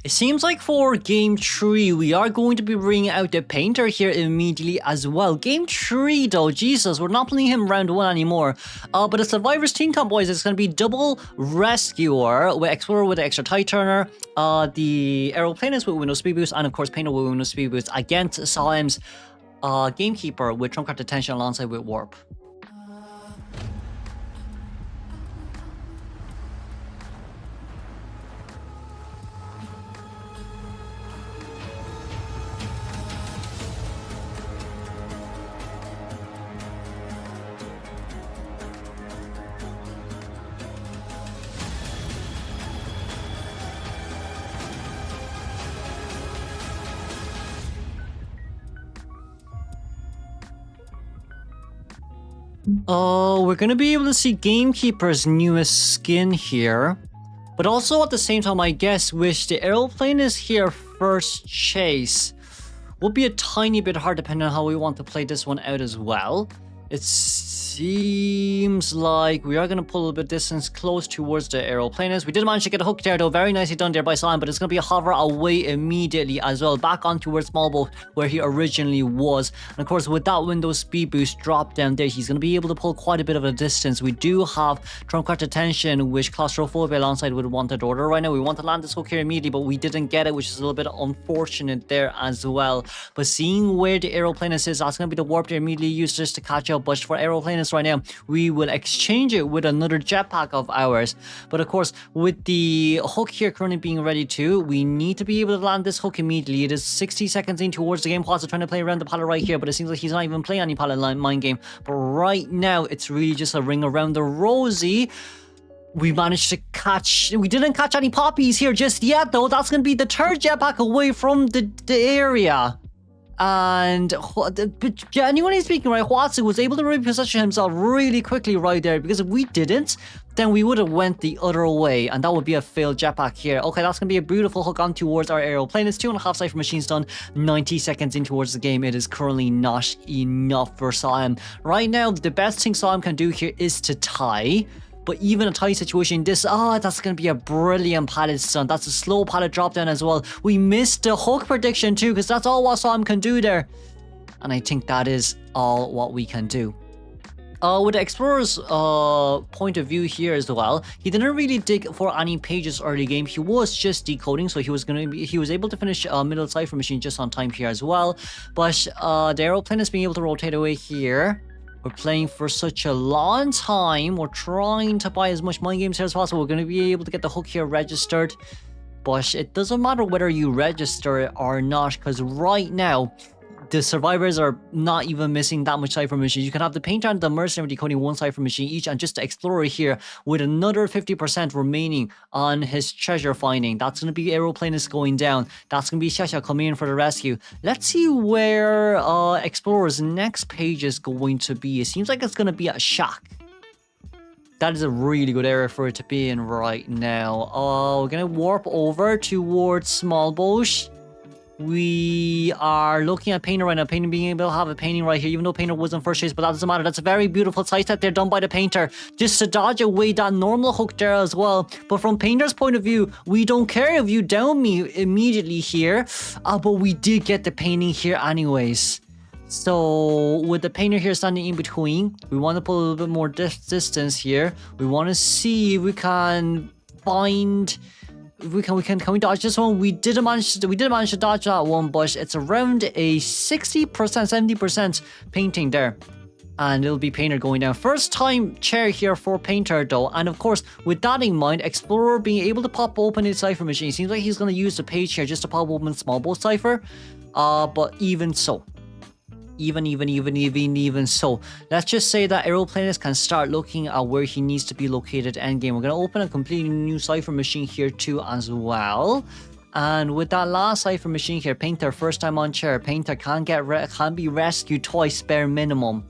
It seems like for game 3, we are going to be bringing out the painter here immediately as well. Game 3 though, Jesus, we're not playing him round 1 anymore. But the Survivors Team Comp, boys, it's going to be double Rescuer with Explorer with the extra Tide Turner, the Aeroplanist with window speed boost, and of course Painter with window speed boost against Salim's Gamekeeper with trump card detention alongside with Warp. We're gonna be able to see Gamekeeper's newest skin here. But also at the same time, I guess, with the aeroplane is here first chase will be a tiny bit hard depending on how we want to play this one out as well. It seems like we are going to pull a little bit distance close towards the aeroplaners. We did manage to get a hook there though, very nicely done there by Salim, but it's going to be a hover away immediately as well, back on towards small boat where he originally was. And of course with that window speed boost drop down there, he's going to be able to pull quite a bit of a distance. We do have trump card detention, which claustrophobia alongside with wanted order right now. We want to land this hook here immediately, but we didn't get it, which is a little bit unfortunate there as well. But seeing where the aeroplanist is, that's going to be the warp there immediately used just to catch up. But for aeroplanist right now, we will exchange it with another jetpack of ours. But of course, with the hook here currently being ready too, we need to be able to land this hook immediately. It is 60 seconds in towards the game. Quads are trying to play around the pallet right here, but it seems like he's not even playing any pallet line mind game. But right now, it's really just a ring around the rosy. We managed to catch... We didn't catch any poppies here just yet, though. That's going to be the third jetpack away from the area. And genuinely speaking, right, Huatsu was able to reposition himself really quickly right there, because if we didn't, then we would have went the other way, and that would be a failed jetpack here. Okay, that's going to be a beautiful hook on towards our aeroplane. It's 2.5 Cypher machines done, 90 seconds in towards the game. It is currently not enough for Salim. Right now, the best thing Salim can do here is to tie. But even a tight situation, that's going to be a brilliant pallet stun. That's a slow pallet drop down as well. We missed the hook prediction too, because that's all what Sam can do there. And I think that is all what we can do. With the Explorer's point of view here as well, he didn't really dig for any pages early game. He was just decoding, so he was able to finish middle Cypher machine just on time here as well. But the aeroplane is being able to rotate away here. We're playing for such a long time. We're trying to buy as much mind games here as possible. We're going to be able to get the hook here registered. But it doesn't matter whether you register it or not, because right now, the survivors are not even missing that much Cypher machines. You can have the painter and the mercenary decoding one Cypher machine each, and just the explorer here with another 50% remaining on his treasure finding. That's going to be aeroplanist going down. That's going to be Shasha coming in for the rescue. Let's see where explorer's next page is going to be. It seems like it's going to be a shack. That is a really good area for it to be in right now. We're going to warp over towards small boat. We are looking at Painter right now. Painter being able to have a painting right here, even though Painter was in first chase, but that doesn't matter. That's a very beautiful side set there done by the Painter, just to dodge away that normal hook there as well. But from Painter's point of view, we don't care if you down me immediately here, but we did get the painting here anyways. So with the Painter here standing in between, we want to put a little bit more distance here. We want to see if we can find... Can we dodge this one? We did manage to dodge that one, but it's around a 60%, 70% painting there. And it'll be Painter going down. First time chair here for Painter though. And of course, with that in mind, Explorer being able to pop open his Cypher machine. Seems like he's going to use the page here just to pop open small boat Cypher. But even so. Even so, let's just say that aeroplanist can start looking at where he needs to be located endgame. We're going to open a completely new Cypher machine here too as well. And with that last Cypher machine here, Painter first time on chair. Painter can be rescued twice bare minimum.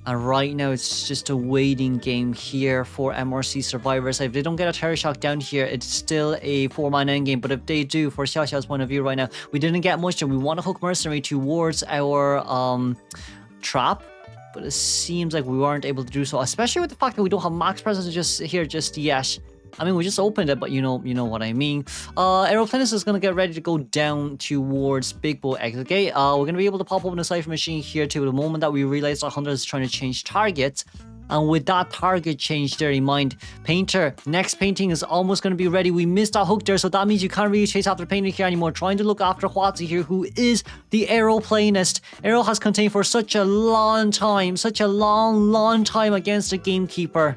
And right now it's just a waiting game here for MRC survivors. If they don't get a terror shock down here, it's still a 4-man endgame. But if they do, for Xiaoxiao's point of view right now, we didn't get much and we want to hook mercenary towards our trap. But it seems like we weren't able to do so, especially with the fact that we don't have max presence just here just yet. I mean, we just opened it, but you know what I mean. Aeroplanist is gonna get ready to go down towards Big Bull exit gate. We're gonna be able to pop open the cipher machine here too. The moment that we realize our hunter is trying to change targets. And with that target change there in mind, Painter, next painting is almost going to be ready. We missed our hook there, so that means you can't really chase after Painter here anymore. Trying to look after Huazi here, who is the Aeroplanist. Aero has contained for such a long time, such a long time against the Gamekeeper.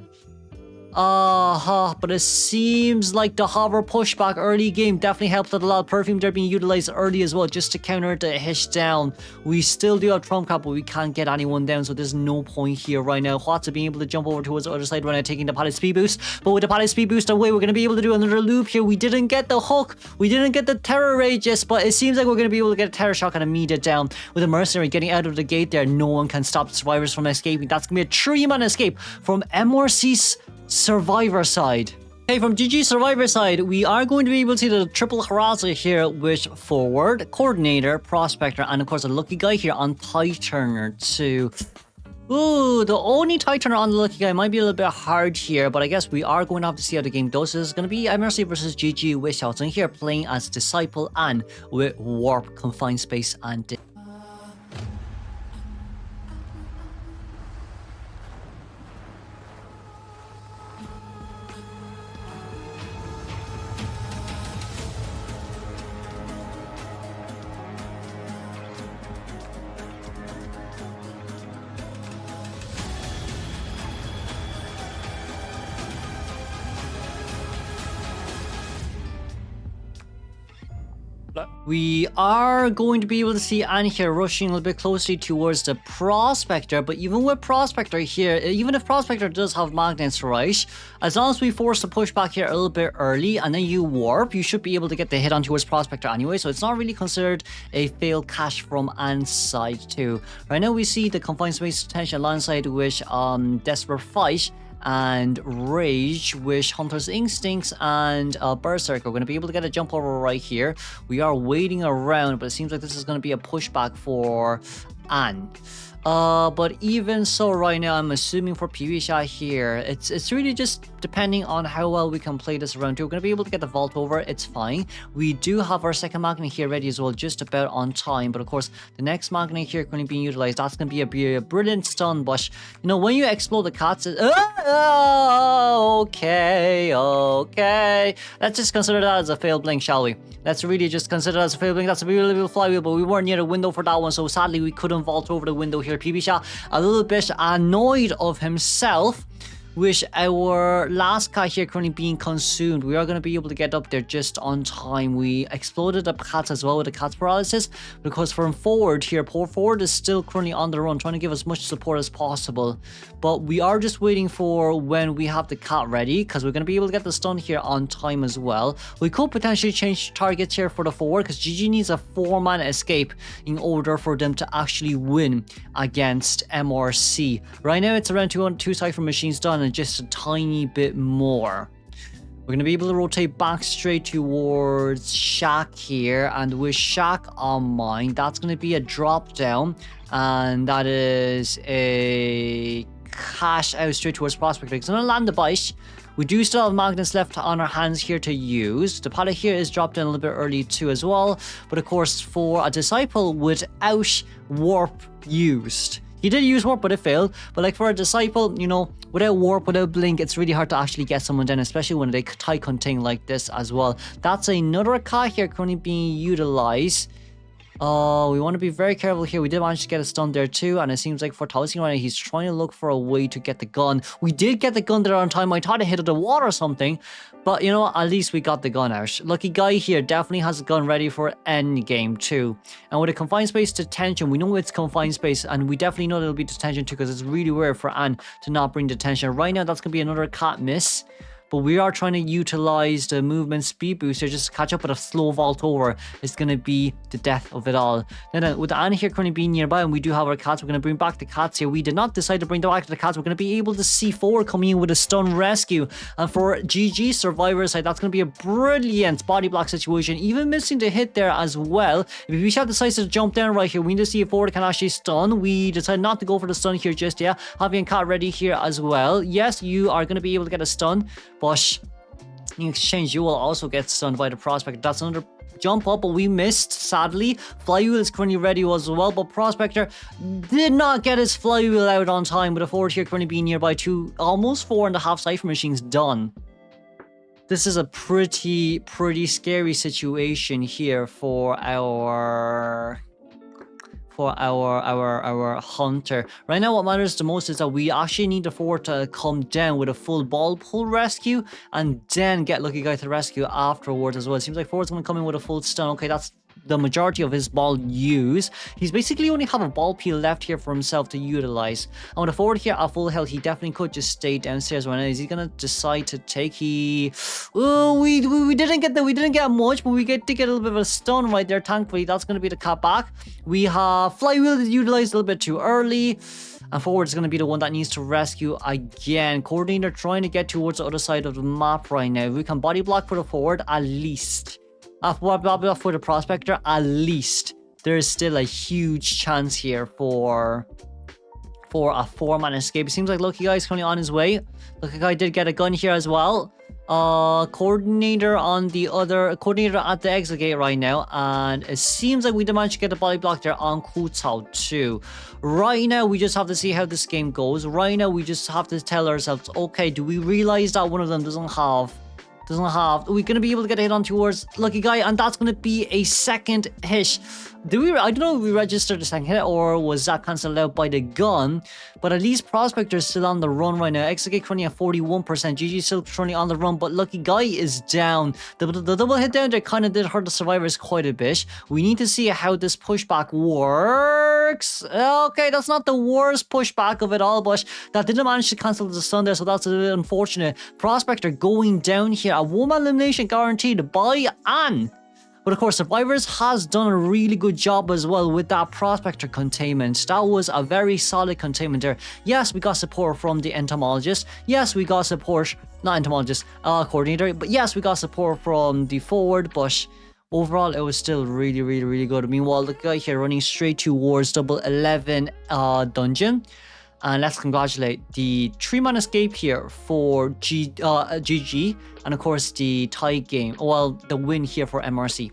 But it seems like the hover pushback early game definitely helped out a lot. Perfume there being utilized early as well, just to counter the hish down. We still do have trump card, but we can't get anyone down, so there's no point here right now. Huatza being able to jump over towards the other side right now, taking the pallet speed boost. But with the pallet speed boost away, we're going to be able to do another loop here. We didn't get the hook, we didn't get the terror rage, yes, but it seems like we're going to be able to get a terror shock and immediate down. With a mercenary getting out of the gate there, no one can stop the survivors from escaping. That's going to be a 3-man escape from MRC's Survivor side. Okay, from GG Survivor side, we are going to be able to see the triple harasser here with forward, coordinator, prospector, and of course a lucky guy here on tie turner too. Ooh, the only tie turner on the lucky guy might be a little bit hard here, but I guess we are going to have to see how the game goes. This is going to be MRC versus GG with Xiaozhen here playing as Disciple and with Warp, Confined Space, and we are going to be able to see Annie here rushing a little bit closely towards the Prospector, but even with Prospector here, even if Prospector does have magnets, right, as long as we force the pushback here a little bit early and then you warp, you should be able to get the hit on towards Prospector anyway, so it's not really considered a failed cache from Anne's side too. Right now we see the Confined Space Detention alongside with Desperate Fight and Rage, Wish, Hunter's Instincts, and Berserker. We're going to be able to get a jump over right here. We are waiting around, but it seems like this is going to be a pushback for Anne. But even so right now, I'm assuming for PV shot here, it's really just depending on how well we can play this around too. We're going to be able to get the vault over, it's fine. We do have our second magnet here ready as well, just about on time. But of course, the next magnet here currently being utilized, that's going to be a brilliant stun. But, you know, when you explode the cats, okay. Let's just consider that as a failed blink, shall we? Let's really just consider that as a failed blink. That's a beautiful flywheel, but we weren't near the window for that one, so sadly we couldn't vault over the window here. PB Shah a little bit annoyed of himself with our last guy here currently being consumed. We are going to be able to get up there just on time. We exploded the cats as well with the cat's paralysis, because from forward here, poor forward is still currently on the run, trying to give as much support as possible. But we are just waiting for when we have the cat ready, because we're going to be able to get the stun here on time as well. We could potentially change targets here for the forward, because GG needs a 4-man escape in order for them to actually win against MRC. Right now it's around 2 cipher machines done, and just a tiny bit more. We're going to be able to rotate back straight towards Shaq here, and with Shaq on mine, that's going to be a drop down, and that is a cash out straight towards Prospector. It's going to land the bite. We do still have magnets left on our hands here to use. The pallet here is dropped in a little bit early too as well, but of course for a Disciple without warp used, he did use warp, but it failed. But like for a Disciple, you know, without warp, without blink, it's really hard to actually get someone down, especially when they tie contain like this as well. That's another car here currently being utilized. We want to be very careful here. We did manage to get a stun there too, and it seems like for Talisman right now, he's trying to look for a way to get the gun. We did get the gun there on time. I thought it hit the wall or something, but you know what? At least we got the gun out. Lucky guy here definitely has a gun ready for end game too. And with a confined space detention, we know it's confined space, and we definitely know there'll be detention too, because it's really rare for Anne to not bring detention. Right now, that's going to be another cat miss. But we are trying to utilize the movement speed booster just to catch up with a slow vault over. It's going to be the death of it all. Then with Anne here currently being nearby, and we do have our cats, we're going to bring back the cats here. We did not decide to bring them back to the cats. We're going to be able to see forward coming in with a stun rescue. And for GG Survivor side, that's going to be a brilliant body block situation. Even missing the hit there as well. If we shot decides to jump down right here, we need to see if forward can actually stun. We decided not to go for the stun here just yet. Having a cat ready here as well. Yes, you are going to be able to get a stun. But In exchange, you will also get stunned by the Prospector. That's another jump up, but we missed, sadly. Flywheel is currently ready as well, but Prospector did not get his Flywheel out on time, with a forward here currently being nearby to almost 4.5 Cypher Machines done. This is a pretty scary situation here for our hunter. Right now, what matters the most is that we actually need the forward to come down with a full ball pull rescue and then get Lucky Guy to rescue afterwards as well. It seems like forward's going to come in with a full stun. Okay, that's the majority of his ball use. He's basically only have a ball peel left here for himself to utilize. And with a forward here at full health, he definitely could just stay downstairs right now. Is he gonna decide to take? Oh, we didn't get much, but we did get a little bit of a stun right there. Thankfully, that's gonna be the cut back. We have Flywheel utilized a little bit too early. And forward is going to be the one that needs to rescue again. Coordinator trying to get towards the other side of the map right now. If we can body block for the forward, at least. For the Prospector, at least there is still a huge chance here for a 4-man escape. It seems like Lucky Guy is currently on his way. Lucky Guy did get a gun here as well. Coordinator at the exit gate right now, and it seems like we did manage to get a body block there on Kutao too. Right now, we just have to see how this game goes. Right now, we just have to tell ourselves, okay, do we realize that one of them doesn't have, are we going to be able to get a hit on towards Lucky Guy? And that's going to be a second hit. I don't know if we registered the second hit or was that cancelled out by the gun, but at least Prospector is still on the run right now. Exegate currently at 41%, GG still currently on the run, but Lucky Guy is down. The double hit down there kind of did hurt the survivors quite a bit. We need to see how this pushback works. Okay, that's not the worst pushback of it all, but that didn't manage to cancel the stun there, so that's a bit unfortunate. Prospector going down here, a 1-man elimination guaranteed by Anne. But of course, Survivors has done a really good job as well with that Prospector containment. That was a very solid containment there. Yes, we got support from the entomologist. Yes, we got support, not entomologist, coordinator. But yes, we got support from the forward. But overall, it was still really good. Meanwhile, the guy here running straight towards double 11 dungeon. And let's congratulate the 3-man escape here for GG. And of course, the tie game. Well, the win here for MRC.